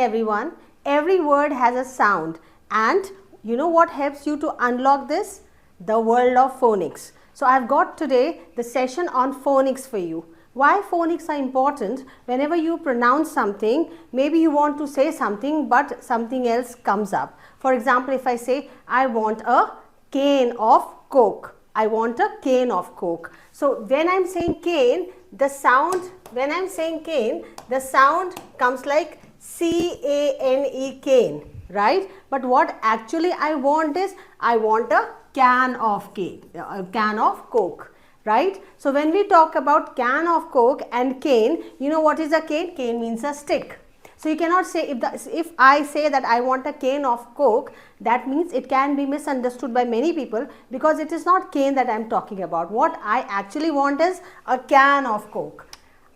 everyone. Every word has a sound, and you know what helps you to unlock this? The world of phonics. So I've got today the session on phonics for you. Why phonics are important? Whenever you pronounce something, maybe you want to say something but something else comes up. For example, if I say I want a cane of Coke, I want a cane of Coke. So when I'm saying cane, the sound, when I'm saying cane, the sound comes like C-A-N-E, cane, right? But what actually I want is, I want a can of cake, a can of Coke, right? So when we talk about can of Coke and cane, you know what is a cane? Cane means a stick. So you cannot say, if I say that I want a cane of Coke, that means it can be misunderstood by many people, because it is not cane that I am talking about. What I actually want is a can of Coke.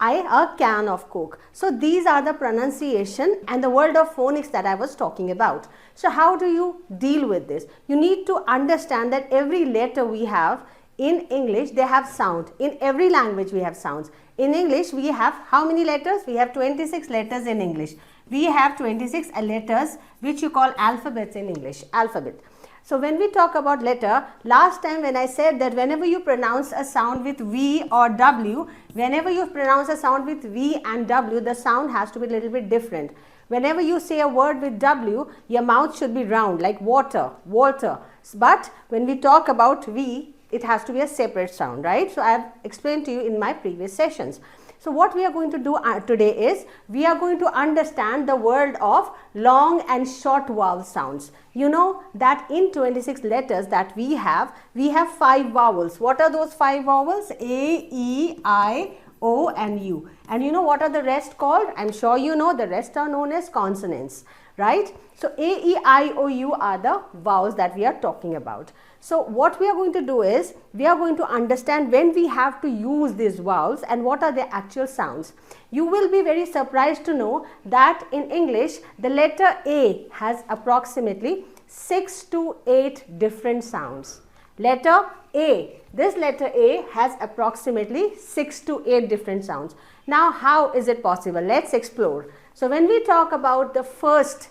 A can of Coke. So these are the pronunciation and the world of phonics that I was talking about. So how do you deal with this? You need to understand that every letter we have in English, they have sound. In every language we have sounds. In English we have how many letters? We have 26 letters in English. We have 26 letters which you call alphabets in English, alphabet. So when we talk about letter, last time when I said that whenever you pronounce a sound with V or W, whenever you pronounce a sound with V and W, the sound has to be a little bit different. Whenever you say a word with W, your mouth should be round like water, Walter. But when we talk about V, it has to be a separate sound, right? So I have explained to you in my previous sessions. So what we are going to do today is, we are going to understand the world of long and short vowel sounds. You know that in 26 letters that we have 5 vowels. What are those 5 vowels? A, E, I, O and U. And you know what are the rest called? I'm sure you know the rest are known as consonants, right? So A, E, I, O, U are the vowels that we are talking about. So what we are going to do is, we are going to understand when we have to use these vowels and what are their actual sounds. You will be very surprised to know that in English, the letter A has approximately 6 to 8 different sounds. Letter A, this letter A has approximately 6 to 8 different sounds. Now how is it possible? Let's explore. So when we talk about the first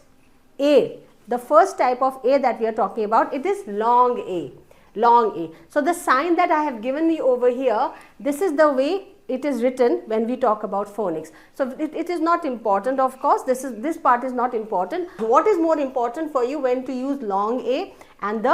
A, the first type of A that we are talking about, it is long A, long A. So the sign that I have given you over here, this is the way it is written when we talk about phonics. So it is not important, of course, this part is not important. What is more important for you when to use long A and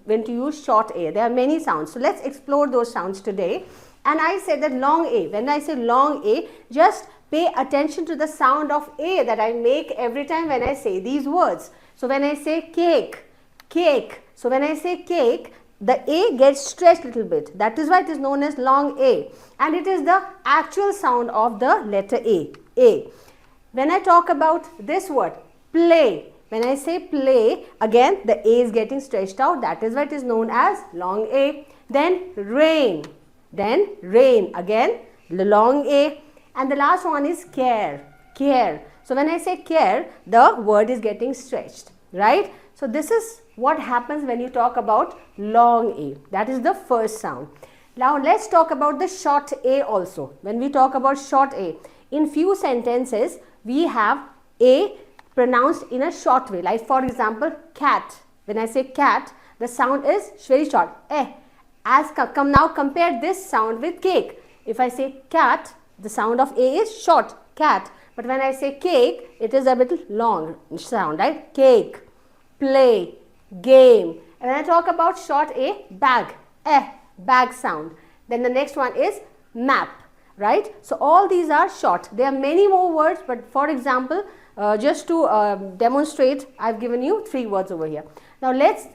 when to use short A? There are many sounds. So let's explore those sounds today. And I said that long A, when I say long A, just pay attention to the sound of A that I make every time when I say these words. So when I say cake, cake. So when I say cake, the A gets stretched a little bit. That is why it is known as long A. And it is the actual sound of the letter A, A. When I talk about this word, play. When I say play, again the A is getting stretched out. That is why it is known as long A. Then rain. Then rain. Again, the long A. And the last one is care, care. So when I say care, the word is getting stretched, right? So this is what happens when you talk about long A. That is the first sound. Now let's talk about the short A also. When we talk about short A, in few sentences, we have A pronounced in a short way. Like for example, cat. When I say cat, the sound is very short. Eh. Now compare this sound with cake. If I say cat, the sound of A is short, cat. But when I say cake, it is a bit long sound, right? Cake, play, game. And when I talk about short A, bag, bag sound. Then the next one is map, right? So all these are short. There are many more words, but for example, just to demonstrate, I've given you 3 words over here. Now let's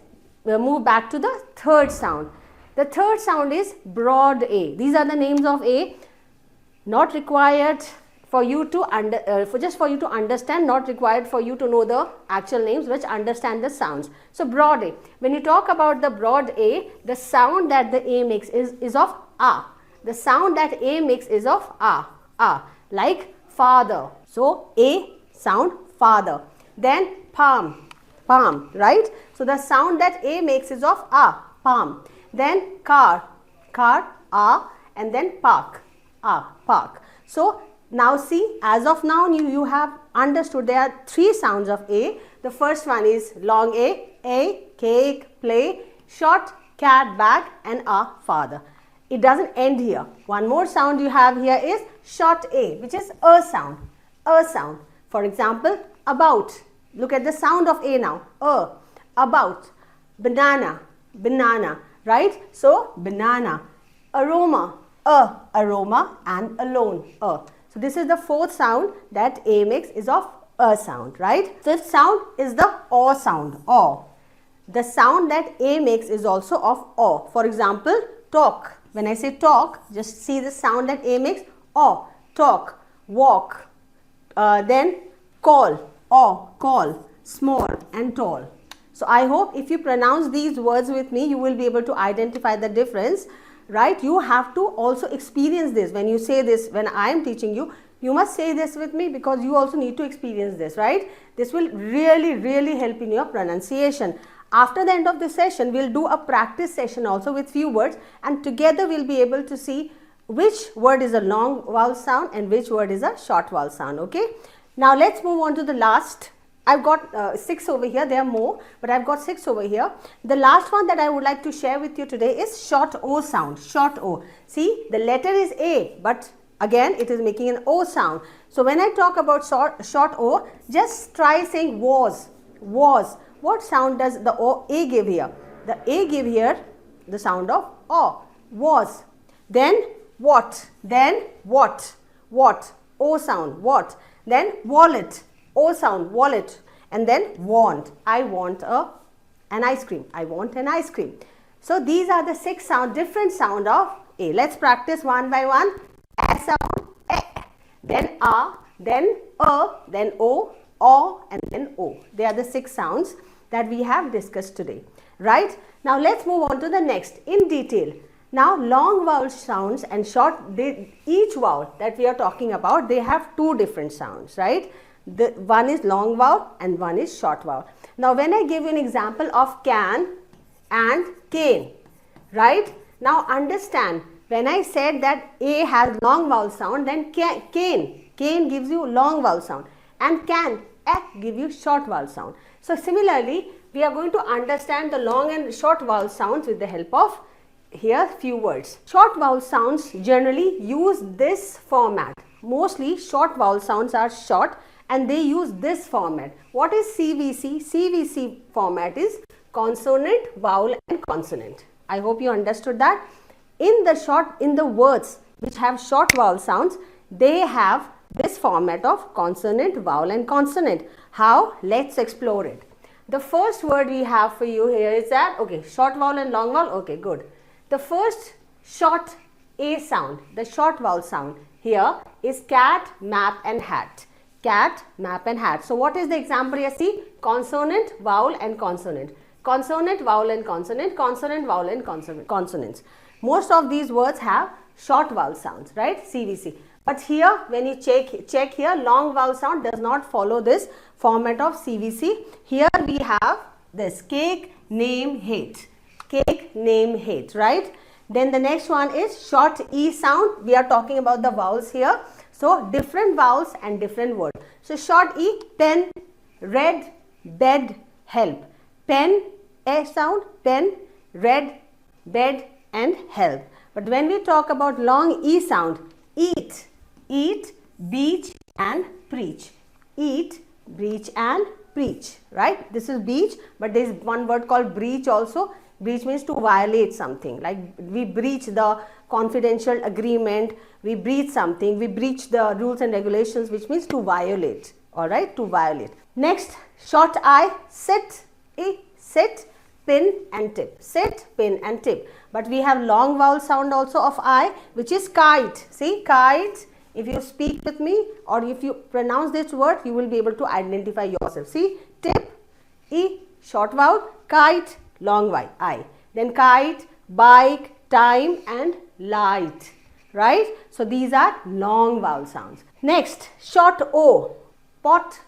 move back to the third sound. The third sound is broad A. These are the names of A, not required for you to just for you to understand, not required for you to know the actual names, which understand the sounds. So broad A. When you talk about the broad A, the sound that the A makes is of A. The sound that A makes is of A, like father. So A sound father. Then palm, palm, right? So the sound that A makes is of A, palm. Then car, car, A, and then park, park. So Now see, as of now you have understood there are three sounds of A. The first one is long A, cake, play, short, cat, bag, and a, father. It doesn't end here. One more sound you have here is short A, which is a sound. A sound. For example, about. Look at the sound of A now. A. About. Banana. Banana. Right? So, banana. Aroma. Aroma. And alone. A. So, this is the fourth sound that A makes is of a sound. Right? Fifth sound is the O sound. O. The sound that A makes is also of O. For example, talk. When I say talk, just see the sound that A makes. O. Talk. Walk. Then call. O. Call. Small and tall. So I hope if you pronounce these words with me, you will be able to identify the difference. Right? You have to also experience this. When you say this, when I am teaching you, you must say this with me because you also need to experience this. Right? This will really help in your pronunciation. After the end of the session, we'll do a practice session also with few words, and together we'll be able to see which word is a long vowel sound and which word is a short vowel sound. Okay. Now let's move on to the last. I've got 6 over here. There are more, but I've got 6 over here. The last one that I would like to share with you today is short O sound. Short O. See, the letter is A, but again it is making an O sound. So when I talk about short O, just try saying was. What sound does the A give here? The A give here the sound of O. Was. Then what? Then what? What? O sound. What? Then wallet. O sound. Wallet. And then want. I want an ice cream. I want an ice cream. So these are the 6 different sound of A. Let's practice one by one. A sound. A. Then A. Then then O, and then O. They are the 6 sounds that we have discussed today. Right? Now let's move on to the next in detail. Now long vowel sounds and short, each vowel that we are talking about, they have 2 different sounds. Right? One is long vowel and one is short vowel. Now when I give you an example of can and cane. Right? Now understand, when I said that A has long vowel sound, then cane gives you long vowel sound, and can give you short vowel sound. So similarly, we are going to understand the long and short vowel sounds with the help of here few words. Short vowel sounds generally use this format. Mostly short vowel sounds are short and they use this format. What is CVC? CVC format is consonant, vowel and consonant. I hope you understood that. In the words which have short vowel sounds, they have this format of consonant, vowel and consonant. How? Let's explore it. The first word we have for you here is that, okay, short vowel and long vowel, okay, good. The first short A sound, the short vowel sound here is cat, map and hat. Cat, map and hat. So what is the example here? See, consonant, vowel and consonant. Consonant, vowel and consonant, consonant, vowel and consonants. Most of these words have short vowel sounds, right? CVC. But here, when you check here, long vowel sound does not follow this format of CVC. Here we have this cake, name, hate. Cake, name, hate, right? Then the next one is short E sound. We are talking about the vowels here. So different vowels and different words. So short E, pen, red, bed, help. Pen, A sound, pen, red, bed and help. But when we talk about long E sound, eat, beach and preach. Eat, breach and preach, right? This is beach, but there is one word called breach also. Breach means to violate something, like we breach the confidential agreement, we breach something, we breach the rules and regulations, which means to violate, alright, to violate. Next, short I, sit, pin and tip. Sit, pin and tip. But we have long vowel sound also of I, which is kite. See, kite. If you speak with me or if you pronounce this word, you will be able to identify yourself. See, tip, E, short vowel, kite, long vowel, I. Then kite, bike, time and light, right? So these are long vowel sounds. Next, short O, pot,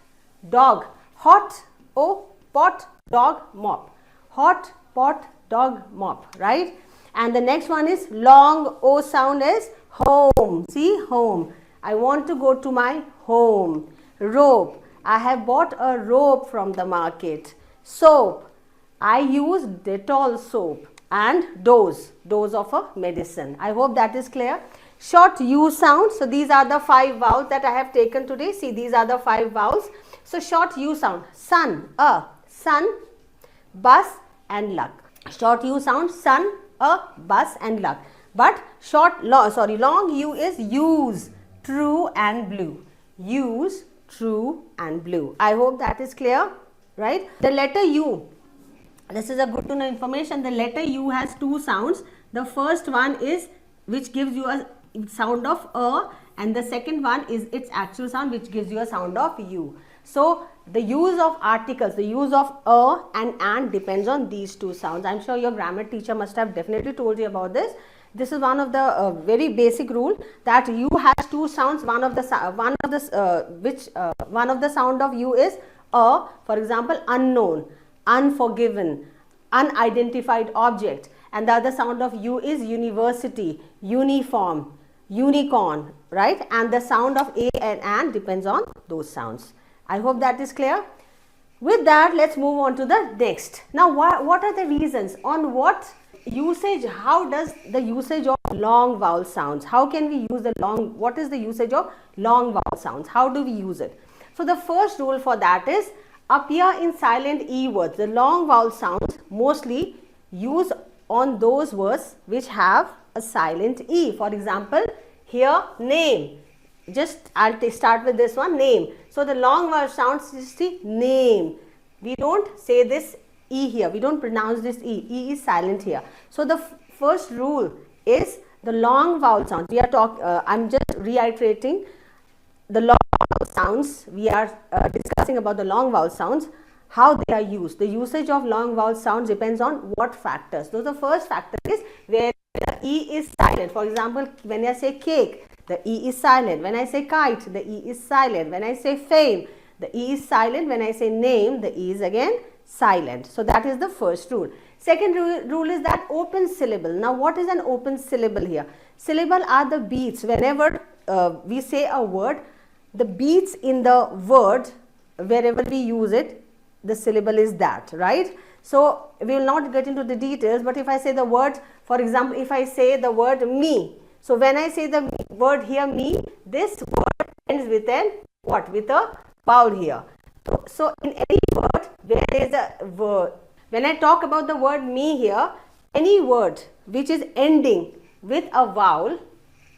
dog, hot O, pot, dog, mop. Hot, pot, dog, mop, right? And the next one is long O sound is home. See, home. I want to go to my home. Rope, I have bought a rope from the market. Soap, I use Dettol soap. And dose of a medicine. I hope that is clear. Short U sound. So these are the 5 vowels that I have taken today. See, these are the 5 vowels. So short U sound. Sun, sun, bus and luck. Short U sound. Sun, bus and luck. But long U is use, true and blue. Use, true and blue. I hope that is clear, right? The letter U. This is a good to know information. The letter U has 2 sounds. The first one is which gives you a sound of a, and the second one is its actual sound which gives you a sound of U. So the use of articles, the use of a and depends on these 2 sounds. I am sure your grammar teacher must have definitely told you about this. This is one of the very basic rule that U has 2 sounds. One of the sound of U is a. For example, unknown, unforgiven, unidentified object, and the other sound of U is university, uniform, unicorn, right? And the sound of a and depends on those sounds. I hope that is clear. With that, let's move on to the next. Now, what are the reasons on what usage? How does the usage of long vowel sounds? How can we use the long? What is the usage of long vowel sounds? How do we use it? So the first rule for that is appear in silent E words. The long vowel sounds mostly use on those words which have a silent E. For example, here name. Just I'll start with this one, name. So the long vowel sounds is the name. We don't say this E here. We don't pronounce this E. E is silent here. So the first rule is the long vowel sounds. We are I'm just reiterating the long vowel sounds. We are discussing about the long vowel sounds, how they are used. The usage of long vowel sounds depends on what factors. So the first factor is where the E is silent. For example, when I say cake, the E is silent. When I say kite, the E is silent. When I say fame, the E is silent. When I say name, the E is again silent. So that is the first rule. Second rule is that open syllable. Now what is an open syllable here? Syllable are the beats. Whenever we say a word, the beats in the word, wherever we use it, the syllable is that, right? So we will not get into the details, but if I say the word, for example, if I say the word me, so when I say the word here me, this word ends with an what? With a vowel here. So in any word where there is a word, when I talk about the word me here, any word which is ending with a vowel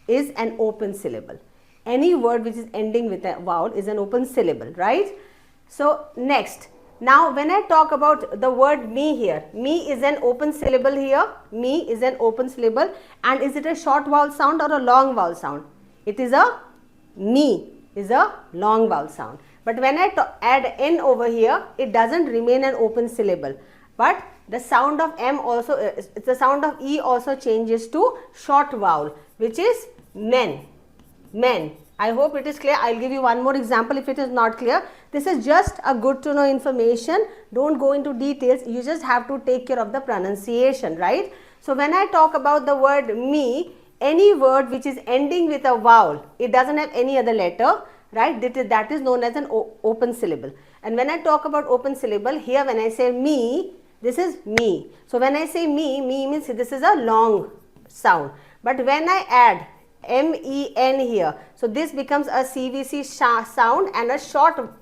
is an open syllable. Any word which is ending with a vowel is an open syllable, right? So next, now when I talk about the word me here, me is an open syllable here. Me is an open syllable, and is it a short vowel sound or a long vowel sound? It is a me is a long vowel sound. But when I add n over here, it doesn't remain an open syllable. But the sound of m also, the sound of e also changes to short vowel, which is men. Men. I hope it is clear. I'll give you one more example if it is not clear. This is just a good to know information. Don't go into details. You just have to take care of the pronunciation, right? So when I talk about the word me, any word which is ending with a vowel, it doesn't have any other letter, right? That is known as an open syllable. And when I talk about open syllable, here when I say me, this is me. So when I say me means this is a long sound. But when I add men here, so this becomes a CVC sound, and a short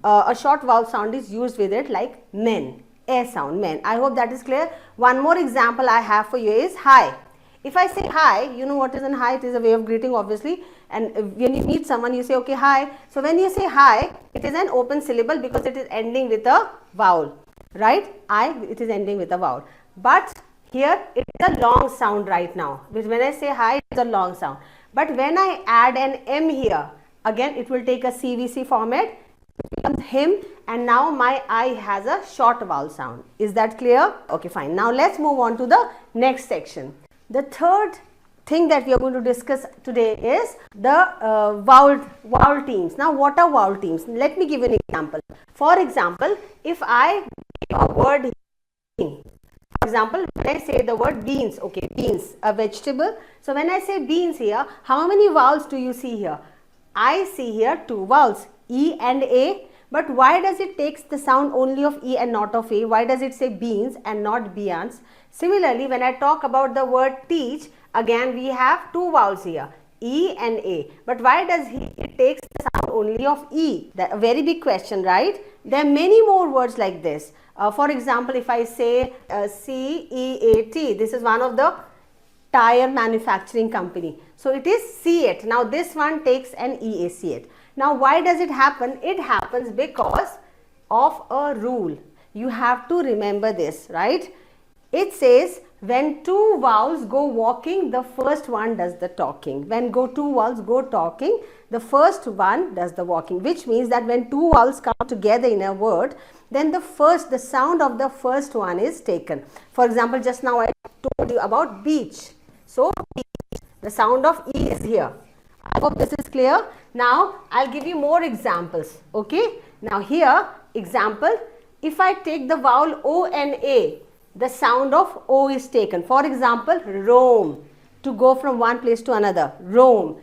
vowel sound is used with it, like men, a sound, men. I hope that is clear. One more example I have for you is hi. If I say hi, you know what is an hi? It is a way of greeting, obviously, and when you meet someone you say okay hi. So when you say hi, it is an open syllable because it is ending with a vowel, right? It is ending with a vowel, but here it is a long sound right now. When I say hi, it is a long sound. But when I add an M here, again it will take a CVC format, it becomes him, and now my I has a short vowel sound. Is that clear? Okay, fine. Now let's move on to the next section. The third thing that we are going to discuss today is the vowel teams. Now what are vowel teams? Let me give you an example. For example, if I give a word For example, when I say the word beans, okay, beans, a vegetable. So when I say beans here, how many vowels do you see here? I see here 2 vowels, E and A. But why does it take the sound only of E and not of A? Why does it say beans and not beans? Similarly, when I talk about the word teach, again we have 2 vowels here, E and A. But why does it takes the sound only of E? That's a very big question, right? There are many more words like this. For example, if I say CEAT, this is one of the tire manufacturing company. So it is CEAT. Now this one takes an EACAT. Now why does it happen? It happens because of a rule. You have to remember this, right? It says when 2 vowels go walking, the first one does the talking. When 2 vowels go talking, the first one does the walking, which means that when 2 vowels come together in a word, then the sound of the first one is taken. For example, just now I told you about beach. So beach, the sound of E is here. I hope this is clear. Now I'll give you more examples. Okay. Now here, example, if I take the vowel O and A, the sound of O is taken. For example, roam, to go from one place to another, roam.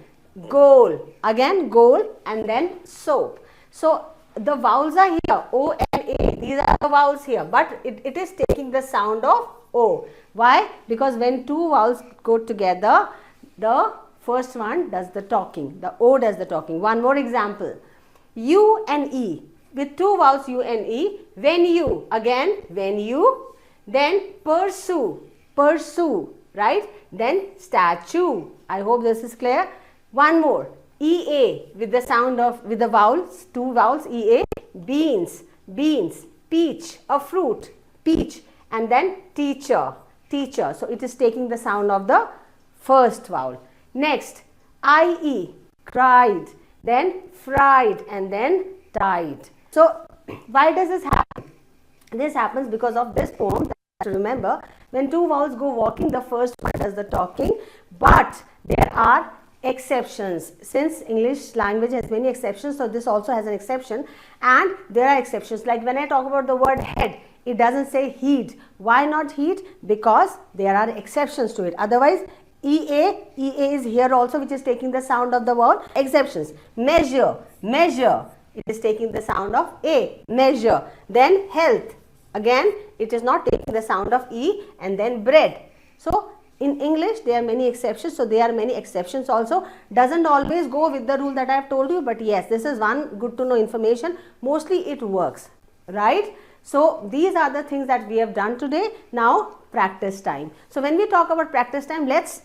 Goal, again goal, and then soap. So the vowels are here, O and A, these are the vowels here, but it is taking the sound of O. Why? Because when 2 vowels go together, the first one does the talking, the O does the talking. One more example, U and E, with 2 vowels U and E, when you, again when you, then pursue, pursue, right? Then statue. I hope this is clear. One more, EA, with the sound of, with the vowels, 2 vowels, EA, beans, beans, peach, a fruit, peach, and then teacher, teacher. So it is taking the sound of the first vowel. Next, IE, cried, then fried, and then tied. So why does this happen? This happens because of this poem. Remember, when 2 vowels go walking, the first one does the talking, but there are exceptions. Since English language has many exceptions, so this also has an exception, and there are exceptions. Like when I talk about the word head, it doesn't say heed. Why not heed? Because there are exceptions to it. Otherwise, EA is here also, which is taking the sound of the vowel. Exceptions. Measure, measure, it is taking the sound of A, measure. Then health, again it is not taking the sound of E, and then bread. So in English there are many exceptions, so there are many exceptions also. Doesn't always go with the rule that I have told you, but yes, this is one good to know information. Mostly it works, right? So these are the things that we have done today. Now practice time. So when we talk about practice time, let's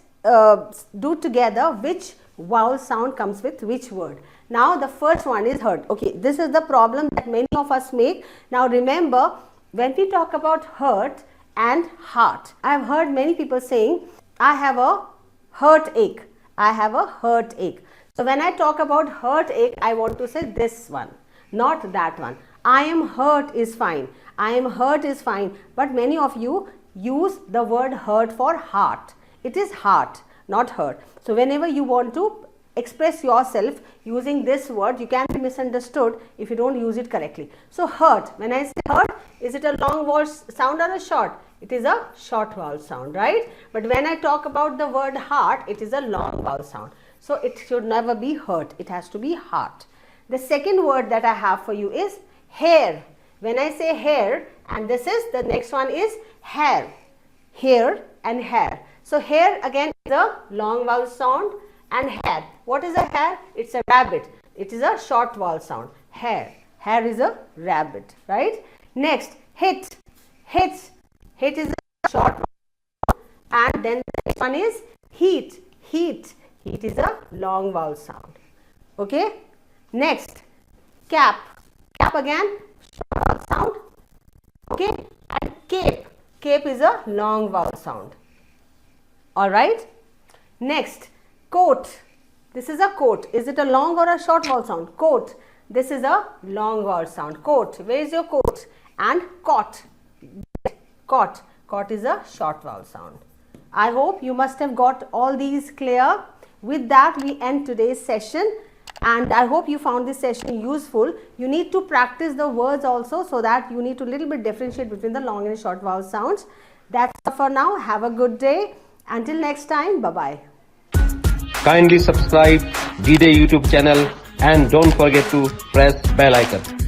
do together which vowel sound comes with which word. Now the first one is hurt. Okay, this is the problem that many of us make. Now remember, when we talk about hurt and heart, I have heard many people saying, I have a heartache, I have a heartache. So when I talk about heartache, I want to say this one, not that one. I am hurt is fine, I am hurt is fine, but many of you use the word hurt for heart. It is heart, not hurt. So whenever you want to express yourself using this word, you can be misunderstood if you don't use it correctly. So hurt, when I say hurt, is it a long vowel sound or a short? It is a short vowel sound, right? But when I talk about the word heart, it is a long vowel sound. So it should never be hurt, it has to be heart. The second word that I have for you is hair. When I say hair, and this is, the next one is hair, hair and hair. So hair again is a long vowel sound, and hair. What is a hair? It's a rabbit. It is a short vowel sound. Hair. Hair is a rabbit, right? Next, hit. Hit. Hit is a short vowel. And then the next one is heat. Heat. Heat is a long vowel sound. Okay? Next, cap. Cap again, short vowel sound. Okay? And cape. Cape is a long vowel sound. Alright? Next, coat. This is a coat. Is it a long or a short vowel sound? Coat. This is a long vowel sound. Coat. Where is your coat? And cot. Cot. Cot is a short vowel sound. I hope you must have got all these clear. With that, we end today's session. And I hope you found this session useful. You need to practice the words also, so that you need to little bit differentiate between the long and short vowel sounds. That's all for now. Have a good day. Until next time, bye-bye. Kindly subscribe DDA YouTube channel and don't forget to press bell icon.